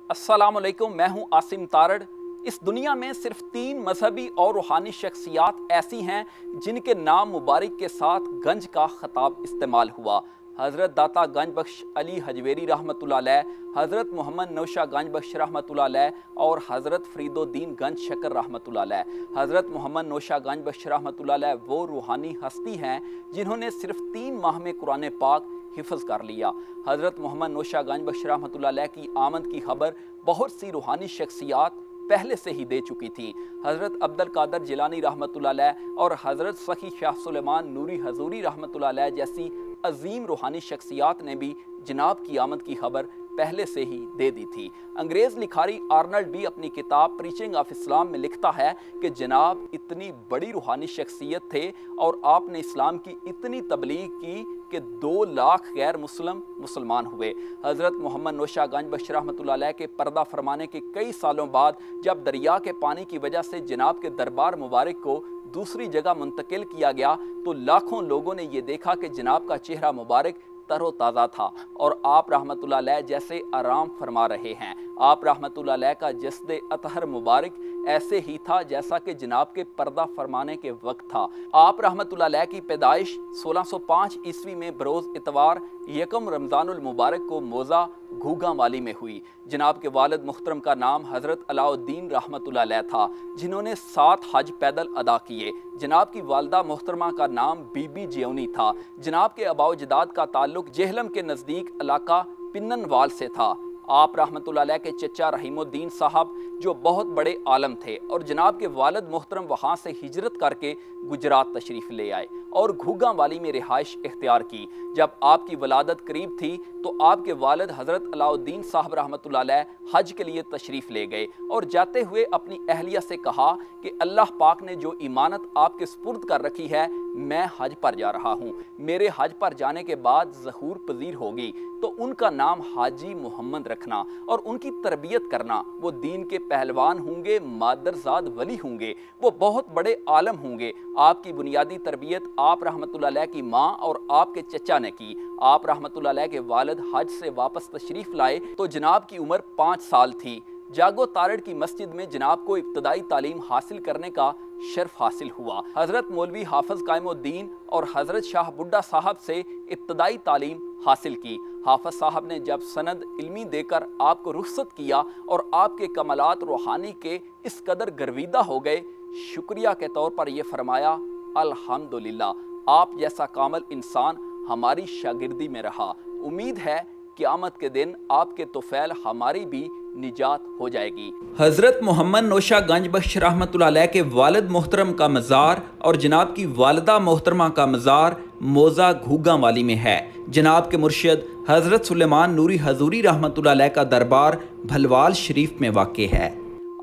अस्सलाम वालेकुम, मैं हूं आसिम तारड़। इस दुनिया में सिर्फ 3 मजहबी और रूहानी शख्सियात ऐसी हैं जिनके नाम मुबारक के साथ गंज का खिताब इस्तेमाल हुआ। हज़रत दाता गंज बख्श अली हजवेरी रहमतुल्लाह अलैह, हज़रत मोहम्मद नौशा गंज बख्श रहमतुल्लाह अलैह और हज़रत फरीदुद्दीन गंज शकर रहमतुल्लाह अलैह। हज़रत मोहम्मद नौशा गंज बख्श रहमतुल्लाह अलैह वो रूहानी हस्ती हैं जिन्होंने सिर्फ 3 माह में कुरान पाक हिफ्ज़ कर लिया। हज़रत मोहम्मद नौशा गंज बख्श रहमतुल्लाह अलैह की आमद की खबर बहुत सी रूहानी शख्सियात पहले से ही दे चुकी थी। हज़रत अब्दुल कादर जिलानी रहमतुल्लाह अलैह और हज़रत सखी शाह सुलेमान नूरी हजूरी रहमतुल्लाह अलैह जैसी अजीम रूहानी शख्सियात ने भी जनाब की आमद की खबर पहले से ही दे दी थी। अंग्रेज़ लिखारी आर्नल्ड भी अपनी किताब प्रीचिंग ऑफ इस्लाम में लिखता है कि जनाब इतनी बड़ी रूहानी शख्सियत थे और आपने इस्लाम की इतनी तबलीग की कि 2 लाख गैर मुसलमान हुए। हज़रत मोहम्मद नौशा गंज बख्श रहमतुल्लाह अलैह के पर्दा फरमाने के कई सालों बाद जब दरिया के पानी की वजह से जनाब के दरबार मुबारक को दूसरी जगह मुंतकिल किया गया तो लाखों लोगों ने ये देखा कि जनाब का चेहरा मुबारक तरोताज़ा था और आप रहमतुल्लाह अलैह जैसे आराम फरमा रहे हैं। आप रहमतुल्लाह अलैह का जस्द अतहर मुबारक ऐसे ही था जैसा कि जनाब के पर्दा फरमाने के वक्त था। आप रहमतुल्लाह अलैह की पैदाइश 1605 ईस्वी में बरोज़ इतवार यकम रमज़ानुल मुबारक को मोज़ा घूगा वाली में हुई। जनाब के वालिद मुहतरम का नाम हज़रत अलाउद्दीन रहमतुल्लाह अलैह था जिन्होंने 7 हज पैदल अदा किए। जनाब की वालदा मोहतरमा का नाम बीबी जियोनी था। जनाब के अबाव जदाद का ताल्लुक जेहलम के नज़दीक इलाका पिन्ननवाल से था। आप रहमतुल्लाह अलैह के चचा रहीमुद्दीन साहब जो बहुत बड़े आलम थे और जनाब के वालिद मोहतरम वहाँ से हिजरत करके गुजरात तशरीफ़ ले आए और घूगा वाली में रिहाइश इख्तियार की। जब आपकी वलादत करीब थी तो आपके वालिद हज़रत अलाउद्दीन साहब रहमतुल्लाह अलैह हज के लिए तशरीफ़ ले गए और जाते हुए अपनी अहलिया से कहा कि अल्लाह पाक ने जो इमानत आपके सुपुर्द कर रखी है मैं हज पर जा रहा हूँ। मेरे हज पर जाने के बाद ज़हूर पजीर होगी तो उनका नाम हाजी मोहम्मद रखना और उनकी तरबियत करना। वो दीन के पहलवान होंगे, मादरजाद वली होंगे, वो बहुत बड़े आलम होंगे। आपकी बुनियादी तरबियत आप रहमतुल्लाह अलैह की माँ और आपके चचा ने की। आप रहमतुल्लाह अलैह के वालिद हज से वापस तशरीफ़ लाए तो जनाब की उम्र 5 साल थी। जागो तारड़ की मस्जिद में जनाब को इब्तदाई तालीम हासिल करने का शर्फ हासिल हुआ। हज़रत मौलवी हाफिज़ कायमुद्दीन और हज़रत शाह बुड्ढा साहब से इब्तदाई तालीम हासिल की। हाफिज़ साहब ने जब सनद इल्मी देकर आपको रुखसत किया और आपके कमालात रूहानी के इस कदर गर्विदा हो गए, शुक्रिया के तौर पर यह फरमाया अल्हम्दुलिल्लाह आप जैसा कामिल इंसान हमारी शागिर्दी में रहा। उम्मीद है क़यामत के दिन आपके तुफ़ैल हमारी भी निजात हो जाएगी। हज़रत मोहम्मद नौशा गंज बख्श रहमतुल्लाह अलैह के वालिद मोहतरम का मज़ार और जनाब की वालिदा मोहतरमा का मज़ार मोज़ा घूगा वाली में है। जनाब के मुर्शिद हज़रत सुलेमान नूरी हजूरी रहमतुल्लाह अलैह का दरबार भलवाल शरीफ में वाक़ है।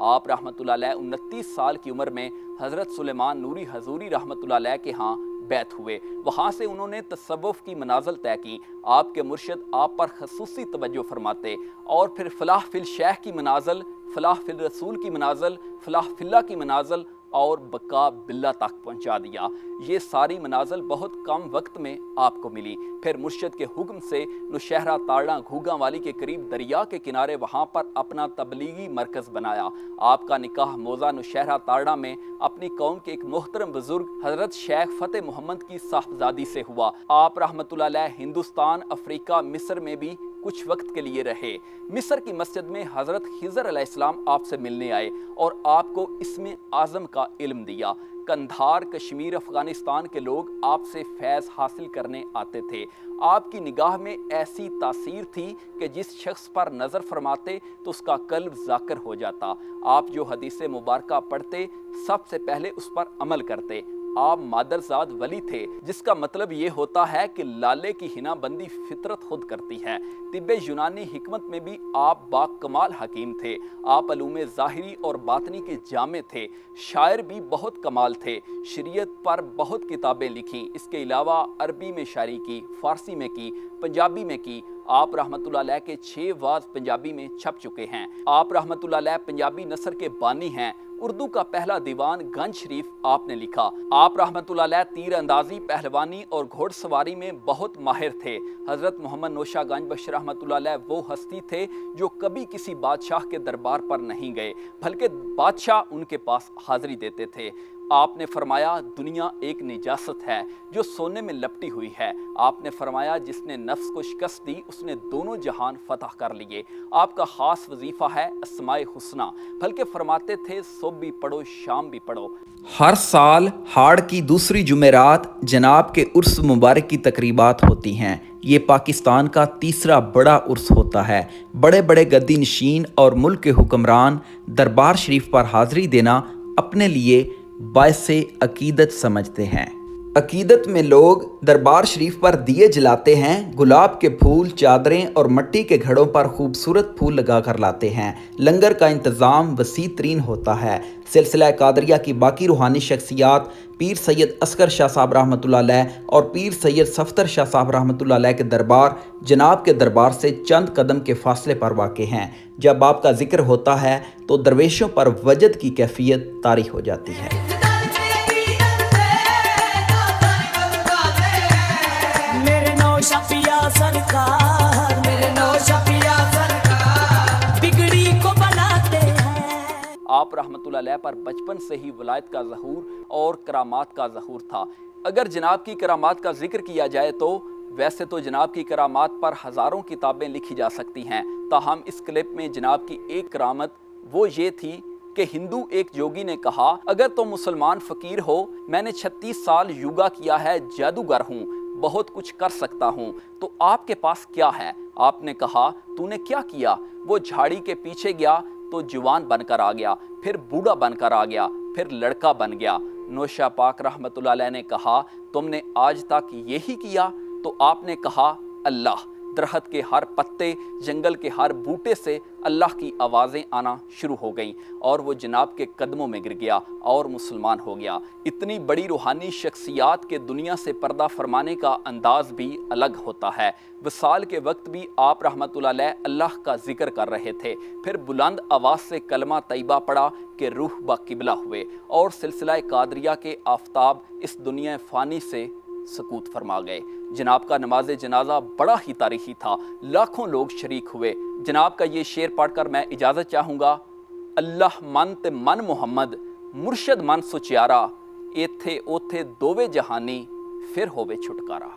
आप रहमतुल्लाह अलैह 29 साल की उम्र में हज़रत सुलेमान नूरी हजूरी रहमतुल्लाह अलैह के यहाँ बैत हुए। वहाँ से उन्होंने तसव्वुफ़ की मनाज़िल तय की। आपके मुर्शिद आप पर खसूसी तवज्जो फरमाते और फिर फलाह फिल शेख की मनाज़िल, फलाह फिल रसूल की मनाज़िल, फलाह फिल्ला की मनाज़िल और बका बिल्ला तक पहुँचा दिया। ये सारी मनाज़िल बहुत कम वक्त में आपको मिली। फिर मुर्शिद के हुक्म से नौशहरा ताड़ा घूगा वाली के करीब दरिया के किनारे वहाँ पर अपना तबलीगी मरकज़ बनाया। आपका निकाह मोज़ा नौशहरा ताड़ा में अपनी कौम के एक मोहतरम बुजुर्ग हज़रत शेख फ़तेह मोहम्मद की साहबजादी से हुआ। आप रहमतुल्लाह अलैह हिंदुस्तान, अफ्रीका, मिस्र में भी कुछ वक्त के लिए रहे। मिस्र की मस्जिद में हज़रत खिज़र अलैहिस्सलाम आपसे मिलने आए और आपको इसमें आज़म का इल्म दिया। कंधार, कश्मीर, अफ़गानिस्तान के लोग आपसे फैज़ हासिल करने आते थे। आपकी निगाह में ऐसी तासीर थी कि जिस शख्स पर नज़र फरमाते तो उसका कल्ब ज़ाकिर हो जाता। आप जो हदीसे मुबारका पढ़ते सबसे पहले उस पर अमल करते। आप मादरजाद वली थे जिसका मतलब ये होता है कि लाले की हिना बंदी फितरत खुद करती है। तिब्बे यूनानी हिकमत में भी आप बाकमाल हकीम थे। आप अलूमे ज़ाहिरी और बातनी के जामे थे। शायर भी बहुत कमाल थे। शरीयत पर बहुत किताबें लिखी। इसके अलावा अरबी में शायरी की, फ़ारसी में की, पंजाबी में की। आप रहमतुल्लाह अलैह के 6 वाज पंजाबी में छप चुके हैं। आप रहमतुल्लाह अलैह पंजाबी नसर के बानी हैं। उर्दू का पहला दीवान गंज शरीफ आपने लिखा। आप रहमतुल्लाह अलैह तीर अंदाजी, पहलवानी और घोड़सवारी में बहुत माहिर थे। हज़रत मोहम्मद नौशा गंज बख्श रहमतुल्लाह अलैह वो हस्ती थे जो कभी किसी बादशाह के दरबार पर नहीं गए, बल्कि बादशाह उनके पास हाज़िरी देते थे। आपने फरमाया दुनिया एक निजासत है जो सोने में लपटी हुई है। आपने फरमाया जिसने नफ्स को शिकस्त दी उसने दोनों जहान फतह कर लिए। आपका ख़ास वजीफ़ा है अस्माए हुस्ना, बल्कि फरमाते थे सुबह भी पढ़ो शाम भी पढ़ो। हर साल हाड़ की दूसरी जुमेरात जनाब के उर्स मुबारक की तकरीबात होती हैं। ये पाकिस्तान का तीसरा बड़ा उर्स होता है। बड़े बड़े गद्दी नशीन और मुल्क के हुक्मरान दरबार शरीफ पर हाज़िरी देना अपने लिए बाइसे अकीदत समझते हैं। अकीदत में लोग दरबार शरीफ पर दिए जलाते हैं, गुलाब के फूल, चादरें और मट्टी के घड़ों पर खूबसूरत फूल लगा कर लाते हैं। लंगर का इंतज़ाम वसी तरीन होता है। सिलसिला कादरिया की बाकी रूहानी शख्सियात पीर सैयद असगर शाह साहब रहमतुल्लाह अलैह और पीर सैयद सफ्तर शाह साहब रहमतुल्लाह अलैह के दरबार जनाब के दरबार से चंद कदम के फासले पर वाक़ हैं। जब आपका जिक्र होता है तो दरवेशों पर वजद की कैफियत तारी हो जाती है। आप रहमतुल्लाह अलैह पर बचपन से ही वलायत का ज़हूर और करामात का ज़हूर था। अगर जनाब की करामात का जिक्र किया जाए तो वैसे तो जनाब की करामात पर हज़ारों किताबें लिखी जा सकती हैं, ताहम इस क्लिप में जनाब की एक करामत वो ये थी कि हिंदू एक जोगी ने कहा अगर तो मुसलमान फ़कीर हो, मैंने 36 साल योगा किया है, जादूगर हूँ, बहुत कुछ कर सकता हूँ, तो आपके पास क्या है? आपने कहा तूने क्या किया? वो झाड़ी के पीछे गया तो जवान बनकर आ गया, फिर बूढ़ा बनकर आ गया, फिर लड़का बन गया। नौशा पाक रहमतुल्लाह अलैह ने कहा तुमने आज तक यही किया? तो आपने कहा अल्लाह। दरख्त के हर पत्ते, जंगल के हर बूटे से अल्लाह की आवाज़ें आना शुरू हो गईं और वो जनाब के कदमों में गिर गया और मुसलमान हो गया। इतनी बड़ी रूहानी शख्सियात के दुनिया से पर्दा फरमाने का अंदाज़ भी अलग होता है। वसाल के वक्त भी आप रहमतुल्लाह अलैह अल्लाह का जिक्र कर रहे थे, फिर बुलंद आवाज़ से कलमा तैयबा पड़ा कि रूह बाकिबला हुए और सिलसिला कादरिया के आफताब इस दुनिया फ़ानी से सकूत फरमा गए। जनाब का नमाज जनाजा बड़ा ही तारीखी था, लाखों लोग शरीक हुए। जनाब का ये शेर पढ़कर मैं इजाज़त चाहूँगा। अल्लाह मन ते मन मुहम्मद, मुर्शद मन सुचियारा, एथे ओथे दोवे जहानी, फिर होवे छुटकारा।